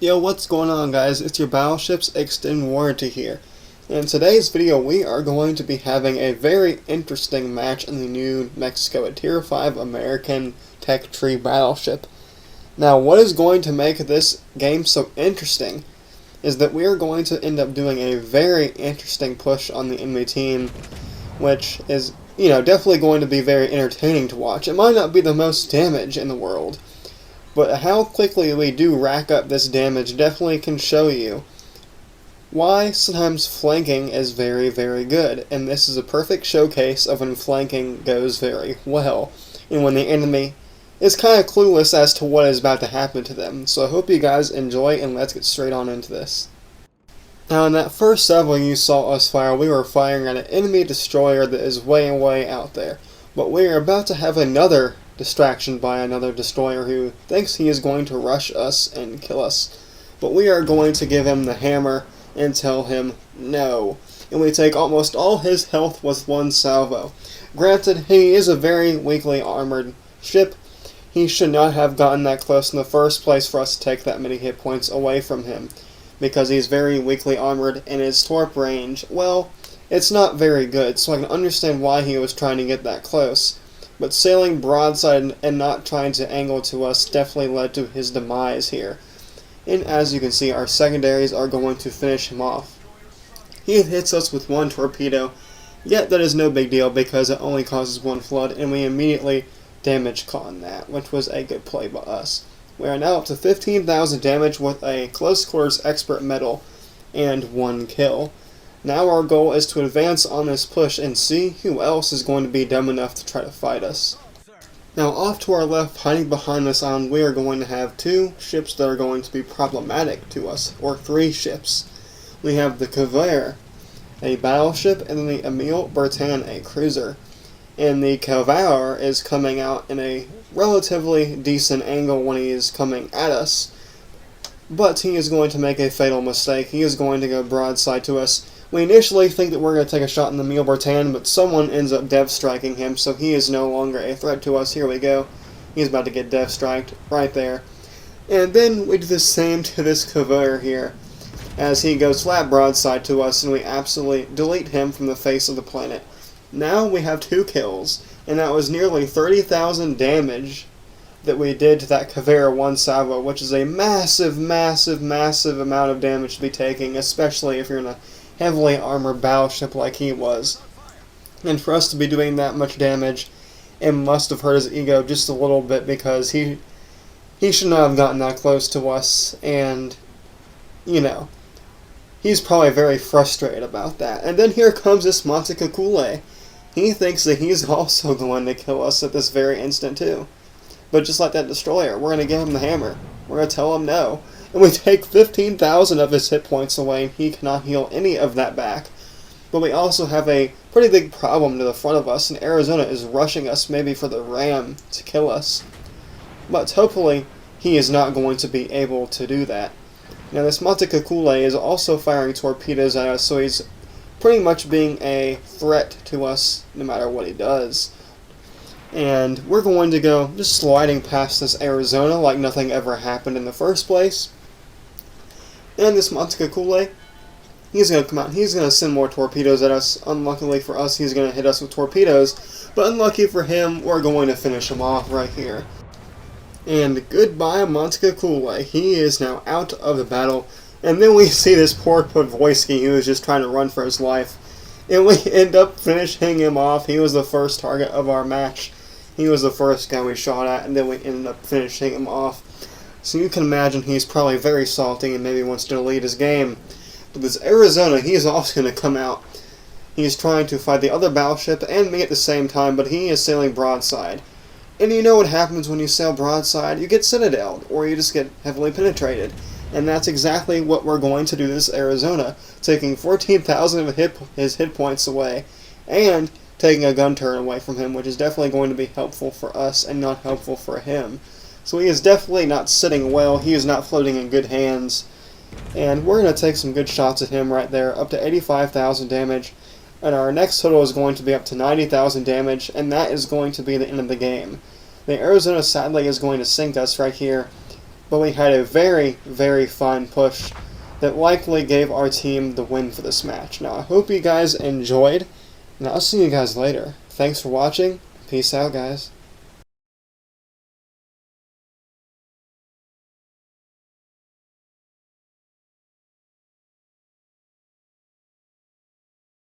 Yo, what's going on, guys? It's your Battleships Extend Warranty here. In today's video, we are going to be having a very interesting match in the New Mexico, a Tier 5 American Tech Tree battleship. Now, what is going to make this game so interesting is that we are going to end up doing a very interesting push on the enemy team, which is, definitely going to be very entertaining to watch. It might not be the most damage in the world, but how quickly we do rack up this damage definitely can show you why sometimes flanking is very, very good. And this is a perfect showcase of when flanking goes very well, and when the enemy is kind of clueless as to what is about to happen to them. So I hope you guys enjoy, and let's get straight on into this. Now, in that first level you saw us fire, we were firing at an enemy destroyer that is way, way out there. But we are about to have another distraction by another destroyer who thinks he is going to rush us and kill us. But we are going to give him the hammer and tell him no. And we take almost all his health with one salvo. Granted, he is a very weakly armored ship. He should not have gotten that close in the first place for us to take that many hit points away from him, because he's very weakly armored and his torp range, well, it's not very good, so I can understand why he was trying to get that close. But sailing broadside and not trying to angle to us definitely led to his demise here. And as you can see, our secondaries are going to finish him off. He hits us with one torpedo, yet that is no big deal because it only causes one flood, and we immediately damage con that, which was a good play by us. We are now up to 15,000 damage with a close quarters expert medal and one kill. Now our goal is to advance on this push and see who else is going to be dumb enough to try to fight us. Now off to our left, hiding behind this island, we are going to have two ships that are going to be problematic to us, or three ships. We have the Cavalier, a battleship, and then the Emile Bertin, a cruiser. And the Cavalier is coming out in a relatively decent angle when he is coming at us, but he is going to make a fatal mistake. He is going to go broadside to us. We initially think that we're going to take a shot in the Emile Bertin, but someone ends up dev striking him, so he is no longer a threat to us. Here we go. He's about to get dev striked right there. And then we do the same to this Cavalier here, as he goes flat broadside to us, and we absolutely delete him from the face of the planet. Now we have two kills, and that was nearly 30,000 damage that we did to that Cavalier one salvo, which is a massive, massive, massive amount of damage to be taking, especially if you're in a heavily armored battleship like he was. And for us to be doing that much damage, it must have hurt his ego just a little bit, because he should not have gotten that close to us, and, he's probably very frustrated about that. And then here comes this Montecalcule. He thinks that he's also going to kill us at this very instant too. But just like that destroyer, we're going to give him the hammer. We're going to tell him no. And we take 15,000 of his hit points away, and he cannot heal any of that back. But we also have a pretty big problem to the front of us, and Arizona is rushing us maybe for the ram to kill us. But hopefully he is not going to be able to do that. Now this Montecalcule is also firing torpedoes at us, so he's pretty much being a threat to us no matter what he does. And we're going to go just sliding past this Arizona like nothing ever happened in the first place. And this Montecalcule, he's going to come out, he's going to send more torpedoes at us. Unluckily for us, he's going to hit us with torpedoes, but unlucky for him, we're going to finish him off right here. And goodbye Montecalcule, he is now out of the battle. And then we see this poor Podvoisky who is just trying to run for his life. And we end up finishing him off. He was the first target of our match. He was the first guy we shot at, and then we ended up finishing him off. So you can imagine he's probably very salty and maybe wants to delete his game. But this Arizona, he is also going to come out. He's trying to fight the other battleship and me at the same time, but he is sailing broadside. And you know what happens when you sail broadside? You get citadeled, or you just get heavily penetrated. And that's exactly what we're going to do to this Arizona, taking 14,000 of his hit points away, and taking a gun turret away from him, which is definitely going to be helpful for us and not helpful for him. So he is definitely not sitting well, he is not floating in good hands, and we're going to take some good shots at him right there, up to 85,000 damage, and our next total is going to be up to 90,000 damage, and that is going to be the end of the game. The Arizona sadly is going to sink us right here, but we had a very, very fine push that likely gave our team the win for this match. Now, I hope you guys enjoyed, and I'll see you guys later. Thanks for watching. Peace out, guys.